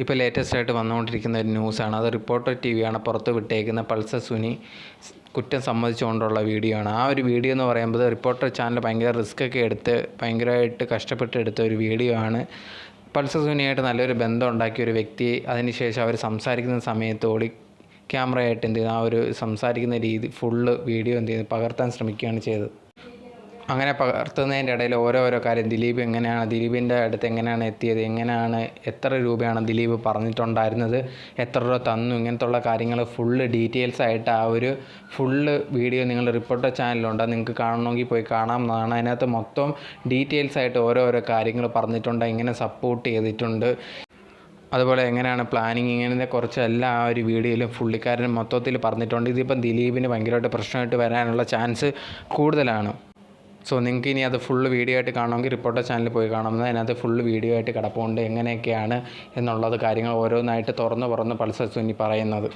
ഇപ്പോൾ ലേറ്റസ്റ്റ് ആയിട്ട് വന്നുകൊണ്ടിരിക്കുന്ന ഒരു ന്യൂസാണ്. അത് റിപ്പോർട്ടർ ടി വിയാണ് പുറത്ത് വിട്ടേക്കുന്ന പൾസർ സുനി കുറ്റം സമ്മതിച്ചുകൊണ്ടുള്ള വീഡിയോ ആണ്. ആ ഒരു വീഡിയോ എന്ന് പറയുമ്പോൾ റിപ്പോർട്ടർ ചാനൽ ഭയങ്കര റിസ്ക്കൊക്കെ എടുത്ത് ഭയങ്കരമായിട്ട് കഷ്ടപ്പെട്ട് എടുത്ത ഒരു വീഡിയോ ആണ്. പൾസർ സുനിയായിട്ട് നല്ലൊരു ബന്ധം ഉണ്ടാക്കിയ ഒരു വ്യക്തി അതിനുശേഷം അവർ സംസാരിക്കുന്ന സമയത്ത് ക്യാമറയായിട്ട് എന്ത് ചെയ്യുന്നു, ആ ഒരു സംസാരിക്കുന്ന രീതി ഫുള്ള് വീഡിയോ എന്ത് ചെയ്യുന്നു പകർത്താൻ ശ്രമിക്കുകയാണ് ചെയ്തത്. അങ്ങനെ പകർത്തുന്നതിൻ്റെ ഇടയിൽ ഓരോരോ കാര്യം ദിലീപിൻ്റെ അടുത്ത് എങ്ങനെയാണ് എത്തിയത്, എത്ര രൂപയാണ് ദിലീപ് പറഞ്ഞിട്ടുണ്ടായിരുന്നത്, എത്ര രൂപ തന്നു, ഇങ്ങനത്തുള്ള കാര്യങ്ങൾ ഫുള്ള് ഡീറ്റെയിൽസ് ആയിട്ട് ആ ഒരു ഫുള്ള് വീഡിയോ നിങ്ങളുടെ റിപ്പോർട്ടർ ചാനലുണ്ട്, നിങ്ങൾക്ക് കാണണമെങ്കിൽ പോയി കാണാവുന്നതാണ്. അതിനകത്ത് മൊത്തം ഡീറ്റെയിൽസ് ആയിട്ട് ഓരോരോ കാര്യങ്ങൾ പറഞ്ഞിട്ടുണ്ട്, എങ്ങനെ സപ്പോർട്ട് ചെയ്തിട്ടുണ്ട്, അതുപോലെ എങ്ങനെയാണ് പ്ലാനിങ്, ഇങ്ങനത്തെ കുറച്ചെല്ലാം ആ ഒരു വീഡിയോയിൽ പുള്ളിക്കാരൻ മൊത്തത്തിൽ പറഞ്ഞിട്ടുണ്ട്. ഇതിപ്പം ദിലീപിന് ഭയങ്കരമായിട്ട് പ്രശ്നമായിട്ട് വരാനുള്ള ചാൻസ് കൂടുതലാണ്. സോ നിങ്ങൾക്ക് ഇനി അത് ഫുള്ള് വീഡിയോ ആയിട്ട് കാണണമെങ്കിൽ റിപ്പോർട്ടർ ചാനലിൽ പോയി കാണാവുന്നത്. അതിനകത്ത് ഫുള്ള് വീഡിയോ ആയിട്ട് കിടപ്പുണ്ട്, എങ്ങനെയൊക്കെയാണ് എന്നുള്ളത് കാര്യങ്ങൾ ഓരോന്നായിട്ട് തുറന്ന് പൾസർ സുനി പറയുന്നത്.